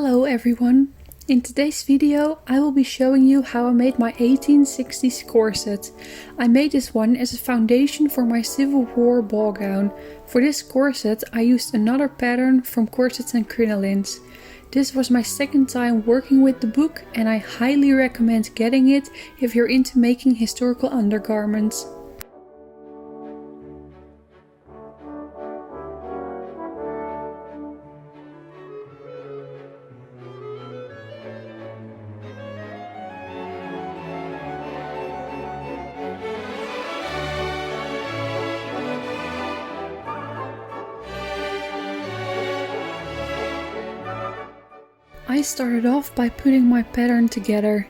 Hello everyone! In today's video I will be showing you how I made my 1860s corset. I made this one as a foundation for my Civil War ball gown. For this corset I used another pattern from Corsets and Crinolines. This was my second time working with the book and I highly recommend getting it if you're into making historical undergarments. I started off by putting my pattern together.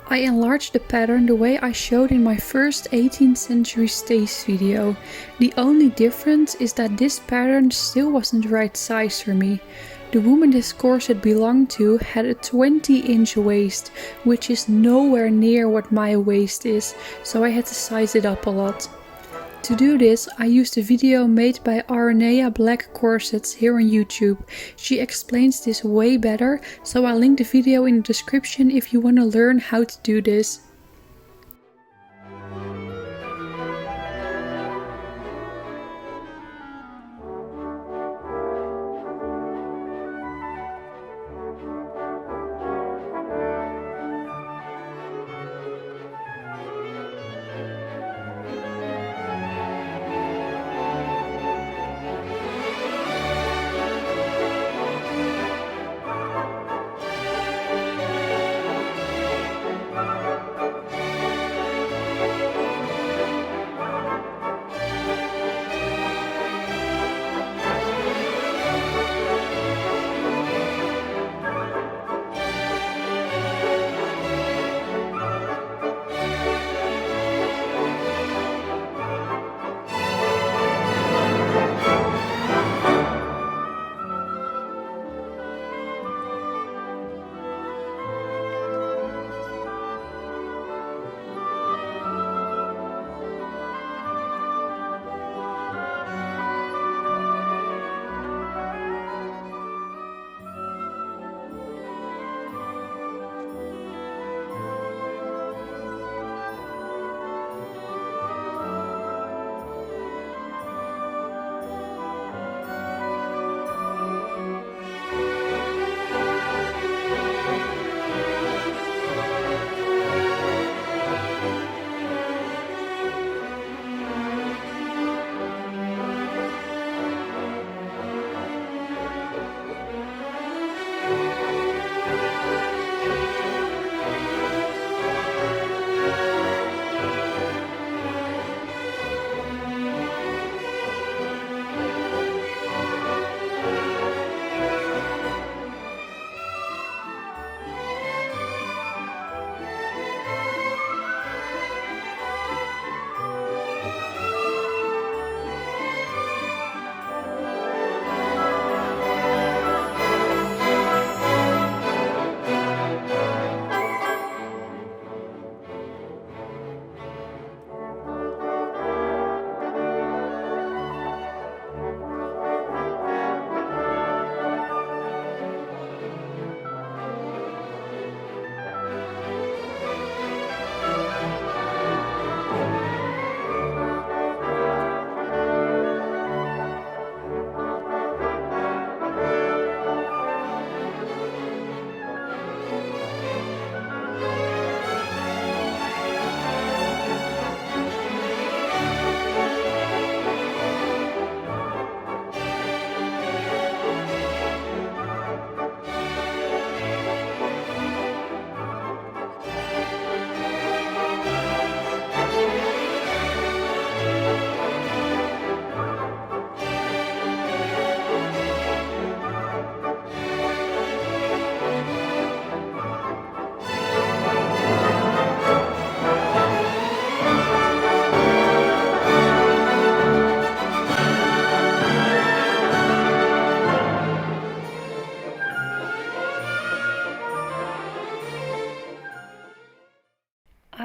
I enlarged the pattern the way I showed in my first 18th century stays video. The only difference is that this pattern still wasn't the right size for me. The woman this corset belonged to had a 20-inch waist, which is nowhere near what my waist is, so I had to size it up a lot. To do this, I used a video made by Arnea Black Corsets here on YouTube. She explains this way better, so I'll link the video in the description if you want to learn how to do this.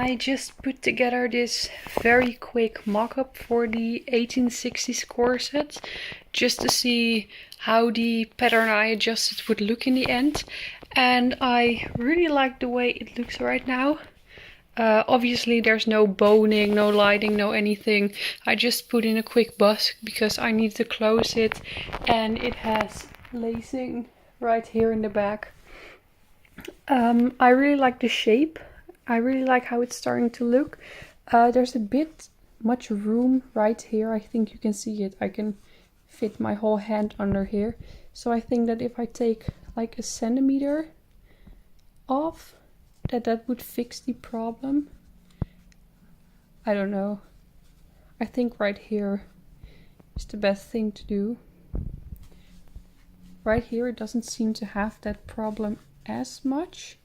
I just put together this very quick mock-up for the 1860s corset, just to see how the pattern I adjusted would look in the end. And I really like the way it looks right now. Obviously there's no boning, no lighting, no anything. I just put in a quick busk because I need to close it, and it has lacing right here in the back. I really like the shape. I really like how it's starting to look. There's a bit much room right here. I think you can see it. I can fit my whole hand under here. So I think that if I take like a centimeter off, that would fix the problem. I don't know. I think right here is the best thing to do. Right here it doesn't seem to have that problem as much.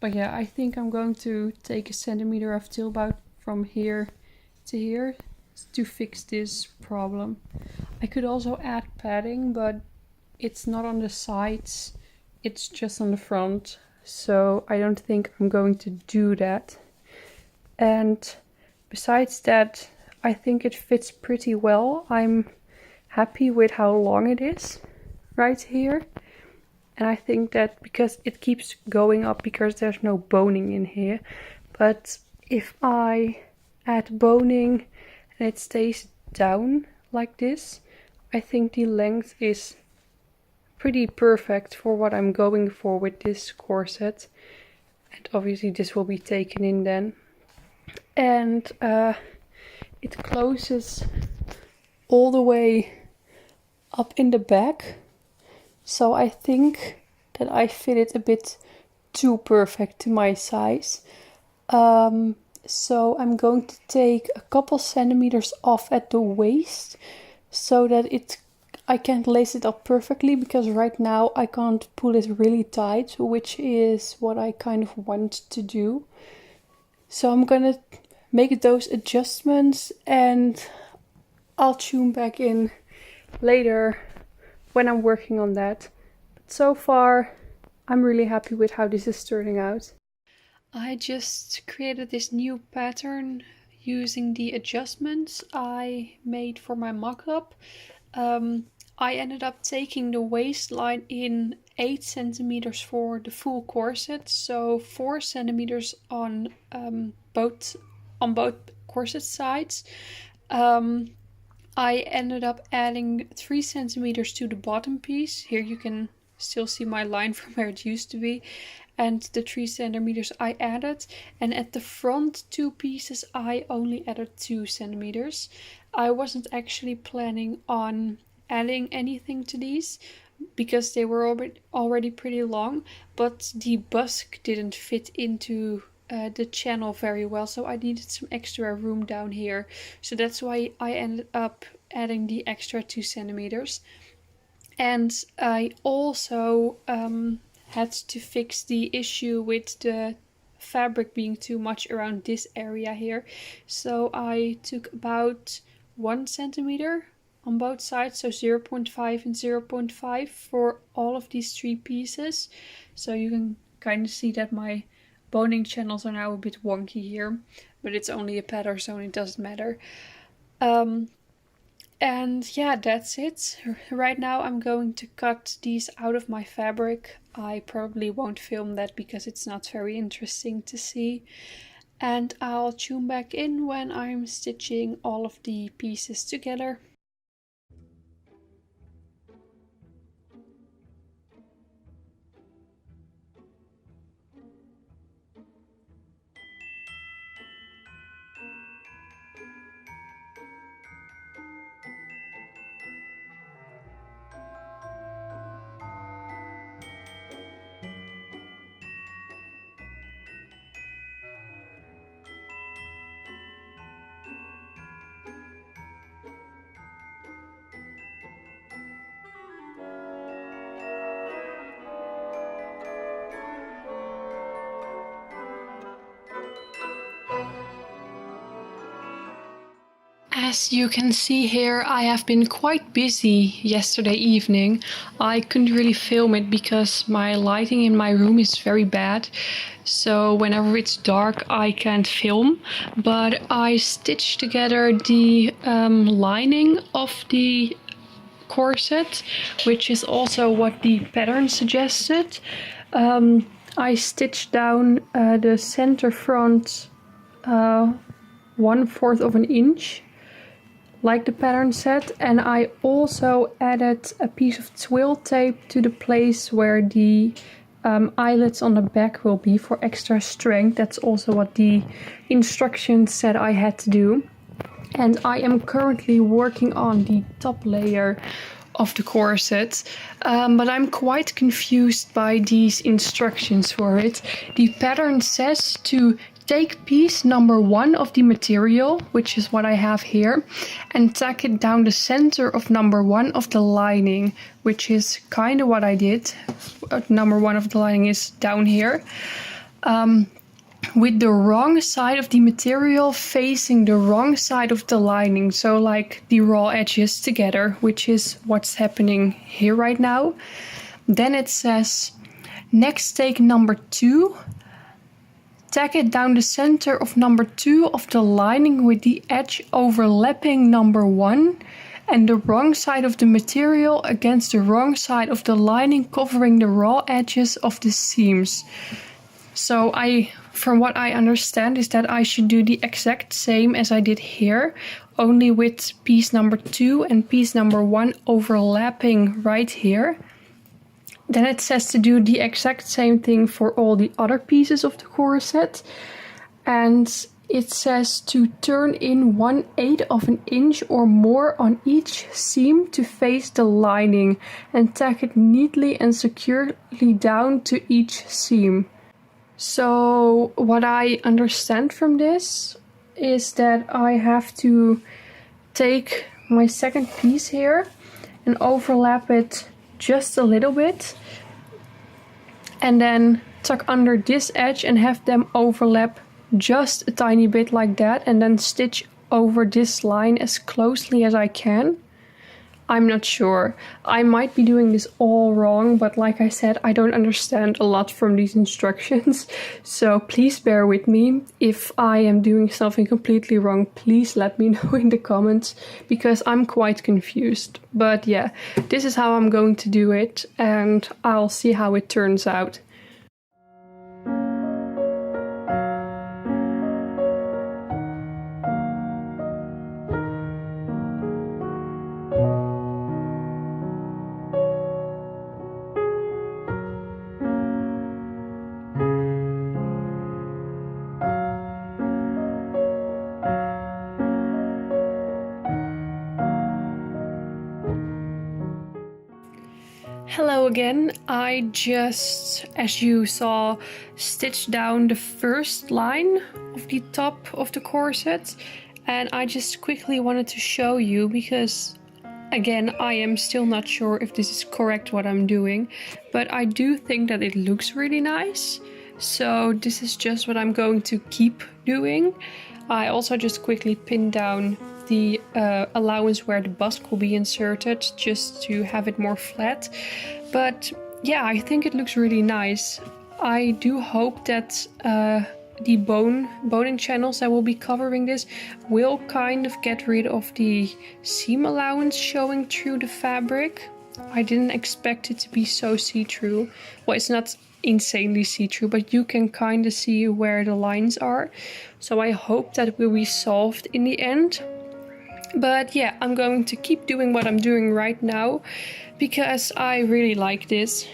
But yeah, I think I'm going to take a centimeter of tilbout from here to here to fix this problem. I could also add padding, but it's not on the sides, it's just on the front. So I don't think I'm going to do that. And besides that, I think it fits pretty well. I'm happy with how long it is right here. And I think that because it keeps going up because there's no boning in here. But if I add boning and it stays down like this, I think the length is pretty perfect for what I'm going for with this corset. And obviously this will be taken in then. And it closes all the way up in the back. So I think that I fit it a bit too perfect to my size. So I'm going to take a couple centimeters off at the waist so that I can't lace it up perfectly, because right now I can't pull it really tight, which is what I kind of want to do. So I'm gonna make those adjustments and I'll tune back in later when I'm working on that. But so far, I'm really happy with how this is turning out. I just created this new pattern using the adjustments I made for my mock-up. I ended up taking the waistline in 8 centimeters for the full corset, so 4 centimeters on both corset sides. I ended up adding 3 centimeters to the bottom piece. Here you can still see my line from where it used to be. And the 3 centimeters I added. And at the front 2 pieces I only added 2 centimeters. I wasn't actually planning on adding anything to these because they were already pretty long. But the busk didn't fit into the channel very well, so I needed some extra room down here, so that's why I ended up adding the extra 2 centimeters. And I also had to fix the issue with the fabric being too much around this area here, so I took about 1 centimeter on both sides, so 0.5 and 0.5 for all of these 3 pieces. So you can kind of see that my boning channels are now a bit wonky here, but it's only a pattern, so it doesn't matter. And yeah, that's it. Right now I'm going to cut these out of my fabric. I probably won't film that because it's not very interesting to see. And I'll tune back in when I'm stitching all of the pieces together. As you can see here, I have been quite busy yesterday evening. I couldn't really film it because my lighting in my room is very bad. So whenever it's dark, I can't film. But I stitched together the lining of the corset, which is also what the pattern suggested. I stitched down the center front 1/4 of an inch, like the pattern said, and I also added a piece of twill tape to the place where the eyelets on the back will be for extra strength. That's also what the instructions said I had to do. And I am currently working on the top layer of the corset, but I'm quite confused by these instructions for it. The pattern says to take piece number 1 of the material, which is what I have here, and tack it down the center of number 1 of the lining, which is kind of what I did. Number 1 of the lining is down here. With the wrong side of the material facing the wrong side of the lining, so like the raw edges together, which is what's happening here right now. Then it says, next take number 2, tack it down the center of number 2 of the lining with the edge overlapping number 1 and the wrong side of the material against the wrong side of the lining, covering the raw edges of the seams. So from what I understand, is that I should do the exact same as I did here, only with piece number 2 and piece number 1 overlapping right here. Then it says to do the exact same thing for all the other pieces of the corset. And it says to turn in 1/8 of an inch or more on each seam to face the lining and tack it neatly and securely down to each seam. So what I understand from this is that I have to take my second piece here and overlap it just a little bit, and then tuck under this edge and have them overlap just a tiny bit like that, and then stitch over this line as closely as I can. I'm not sure. I might be doing this all wrong, but like I said, I don't understand a lot from these instructions. So please bear with me. If I am doing something completely wrong, please let me know in the comments, because I'm quite confused. But yeah, this is how I'm going to do it, and I'll see how it turns out. Hello again. I just, as you saw, stitched down the first line of the top of the corset, and I just quickly wanted to show you because, again, I am still not sure if this is correct what I'm doing, but I do think that it looks really nice. So this is just what I'm going to keep doing. I also just quickly pinned down the allowance where the bust will be inserted, just to have it more flat. But yeah, I think it looks really nice. I do hope that the boning channels that will be covering this will kind of get rid of the seam allowance showing through the fabric. I didn't expect it to be so see-through. Well, it's not insanely see-through, but you can kind of see where the lines are. So I hope that will be solved in the end. But yeah, I'm going to keep doing what I'm doing right now because I really like this.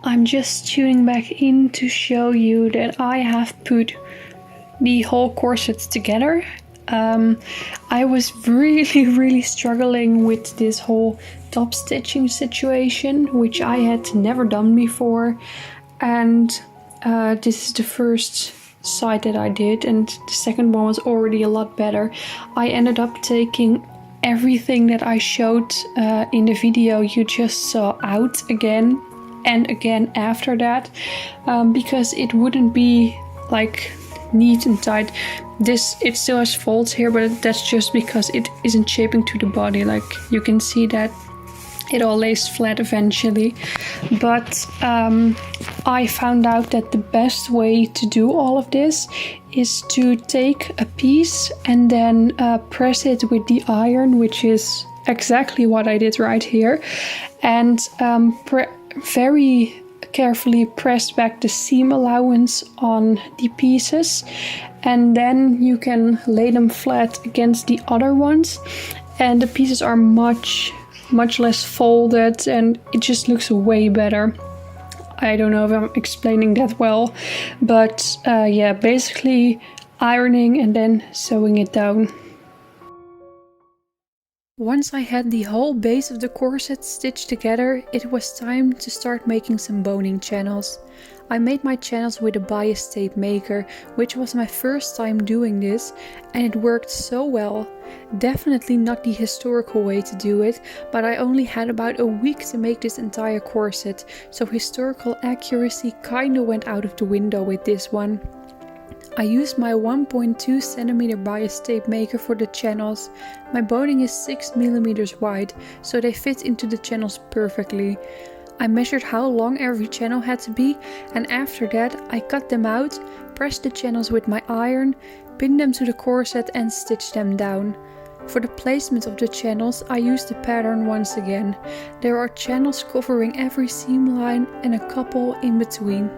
I'm just tuning back in to show you that I have put the whole corset together. I was really struggling with this whole top stitching situation, which I had never done before, and this is the first side that I did, and the second one was already a lot better. I ended up taking everything that I showed in the video you just saw out again and again after that, because it wouldn't be like neat and tight. It still has folds here, but that's just because it isn't shaping to the body. Like you can see that it all lays flat eventually. But I found out that the best way to do all of this is to take a piece and then press it with the iron, which is exactly what I did right here, and very carefully press back the seam allowance on the pieces, and then you can lay them flat against the other ones, and the pieces are much less folded and it just looks way better. I don't know if I'm explaining that well, but yeah, basically ironing and then sewing it down. Once I had the whole base of the corset stitched together, it was time to start making some boning channels. I made my channels with a bias tape maker, which was my first time doing this, and it worked so well. Definitely not the historical way to do it, but I only had about a week to make this entire corset, so historical accuracy kinda went out of the window with this one. I used my 1.2 cm bias tape maker for the channels. My boning is 6 mm wide, so they fit into the channels perfectly. I measured how long every channel had to be, and after that I cut them out, pressed the channels with my iron, pinned them to the corset and stitched them down. For the placement of the channels I used the pattern once again. There are channels covering every seam line and a couple in between.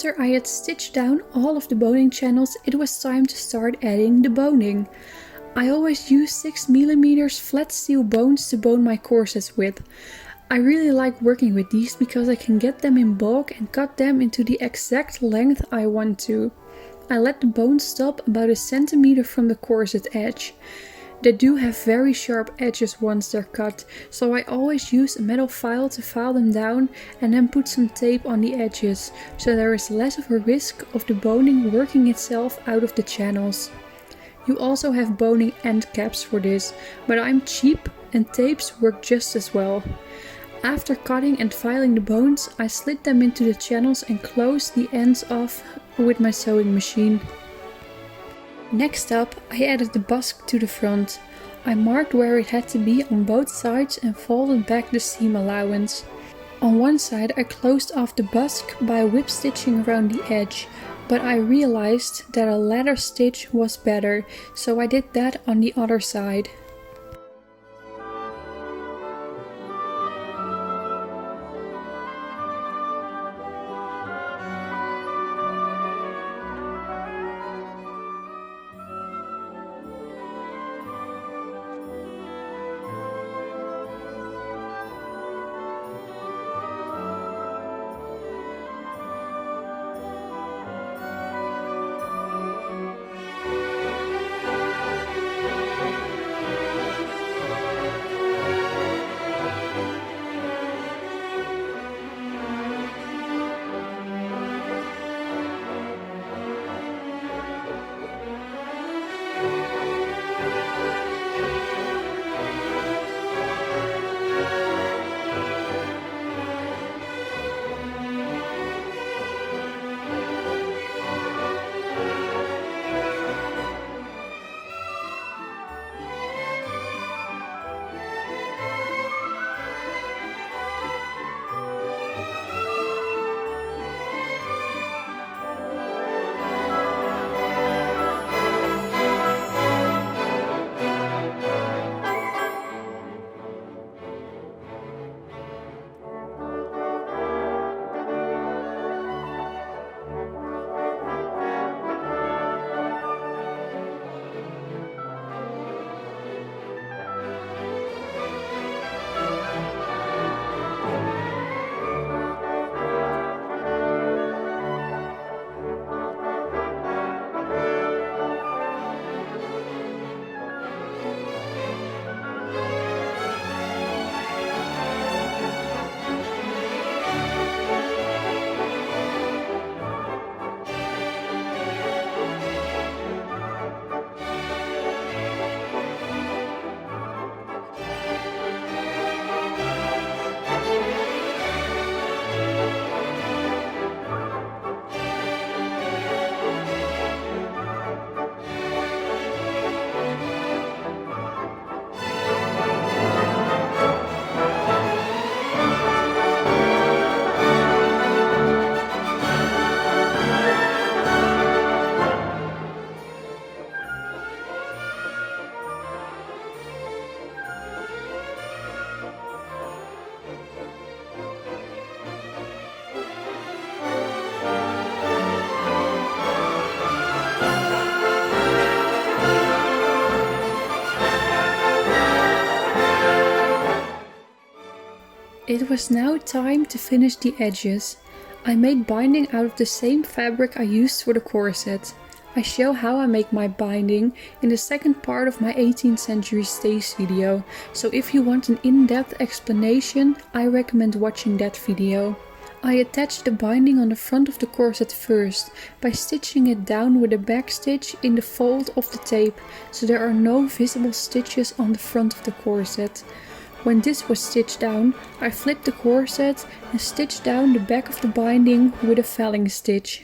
After I had stitched down all of the boning channels, it was time to start adding the boning. I always use 6mm flat steel bones to bone my corsets with. I really like working with these because I can get them in bulk and cut them into the exact length I want to. I let the bones stop about 1 centimeter from the corset edge. They do have very sharp edges once they're cut, so I always use a metal file to file them down and then put some tape on the edges, so there is less of a risk of the boning working itself out of the channels. You also have boning end caps for this, but I'm cheap and tapes work just as well. After cutting and filing the bones, I slid them into the channels and closed the ends off with my sewing machine. Next up, I added the busk to the front. I marked where it had to be on both sides and folded back the seam allowance. On one side I closed off the busk by whip stitching around the edge, but I realized that a ladder stitch was better, so I did that on the other side. It was now time to finish the edges. I made binding out of the same fabric I used for the corset. I show how I make my binding in the second part of my 18th century stays video, so if you want an in-depth explanation, I recommend watching that video. I attached the binding on the front of the corset first, by stitching it down with a back stitch in the fold of the tape, so there are no visible stitches on the front of the corset. When this was stitched down, I flipped the corset and stitched down the back of the binding with a felling stitch.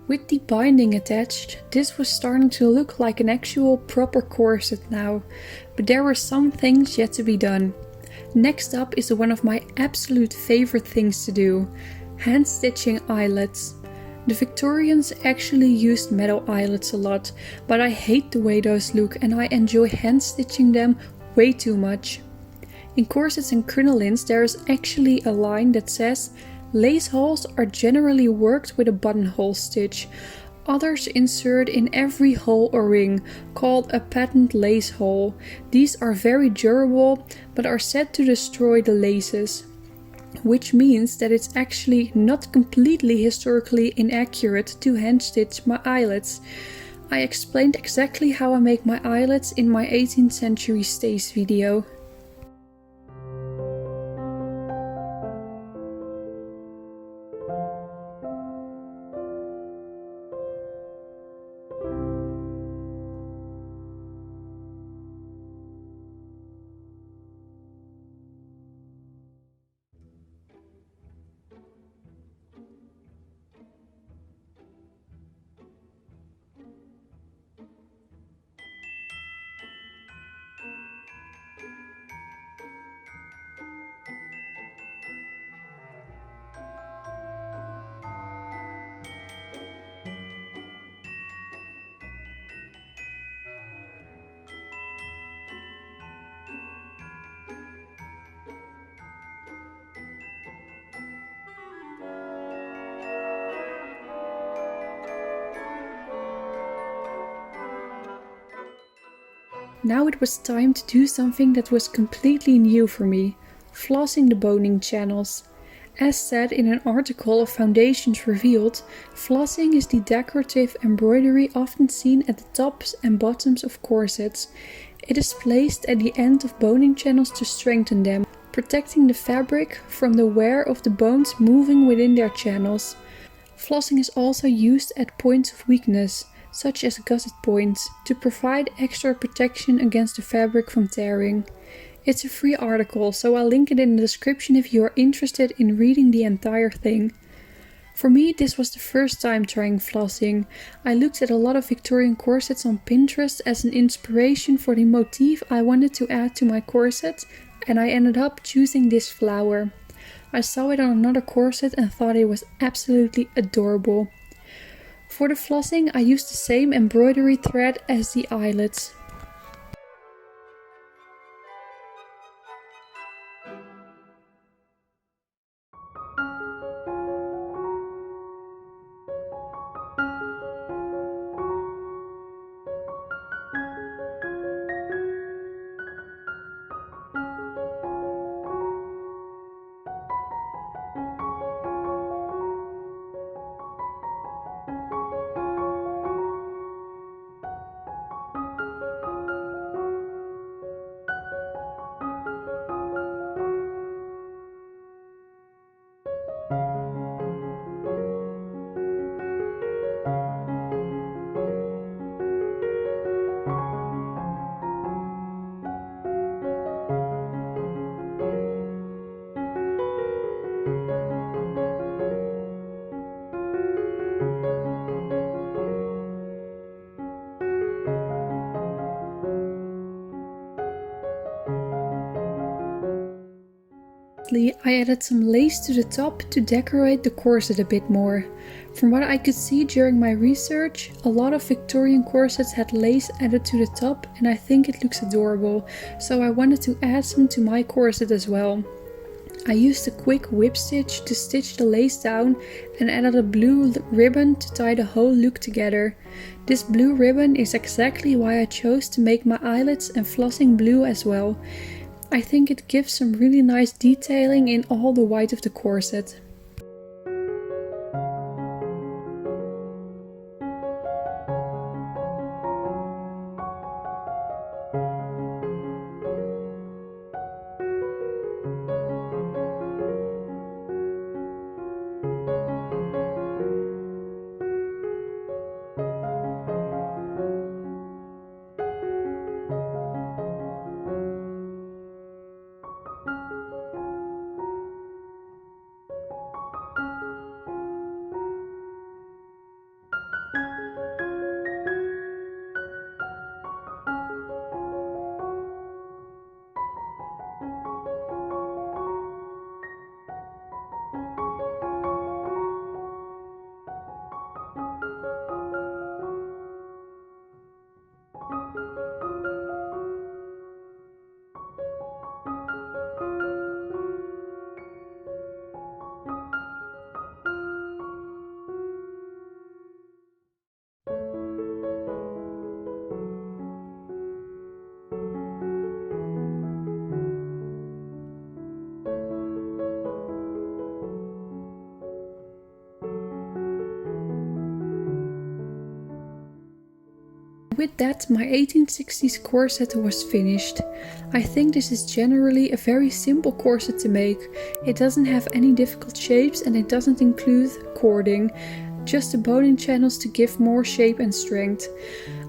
With the binding attached, this was starting to look like an actual proper corset now, but there were some things yet to be done. Next up is one of my absolute favorite things to do, hand stitching eyelets. The Victorians actually used metal eyelets a lot, but I hate the way those look and I enjoy hand stitching them way too much. In Corsets and Crinolines there is actually a line that says, lace holes are generally worked with a buttonhole stitch. Others insert in every hole or ring, called a patent lace hole. These are very durable, but are said to destroy the laces. Which means that it's actually not completely historically inaccurate to hand stitch my eyelets. I explained exactly how I make my eyelets in my 18th century stays video. Now it was time to do something that was completely new for me, flossing the boning channels. As said in an article of Foundations Revealed, flossing is the decorative embroidery often seen at the tops and bottoms of corsets. It is placed at the end of boning channels to strengthen them, protecting the fabric from the wear of the bones moving within their channels. Flossing is also used at points of weakness, such as gusset points, to provide extra protection against the fabric from tearing. It's a free article, so I'll link it in the description if you are interested in reading the entire thing. For me, this was the first time trying flossing. I looked at a lot of Victorian corsets on Pinterest as an inspiration for the motif I wanted to add to my corset, and I ended up choosing this flower. I saw it on another corset and thought it was absolutely adorable. For the flossing, I used the same embroidery thread as the eyelets. I added some lace to the top to decorate the corset a bit more. From what I could see during my research, a lot of Victorian corsets had lace added to the top and I think it looks adorable, so I wanted to add some to my corset as well. I used a quick whip stitch to stitch the lace down and added a blue ribbon to tie the whole look together. This blue ribbon is exactly why I chose to make my eyelets and flossing blue as well. I think it gives some really nice detailing in all the white of the corset. With that, my 1860s corset was finished. I think this is generally a very simple corset to make. It doesn't have any difficult shapes and it doesn't include cording, just the boning channels to give more shape and strength.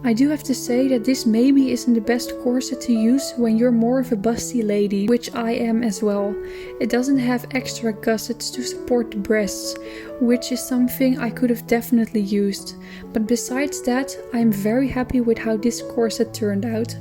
I do have to say that this maybe isn't the best corset to use when you're more of a busty lady, which I am as well. It doesn't have extra gussets to support the breasts, which is something I could have definitely used. But besides that, I am very happy with how this corset turned out.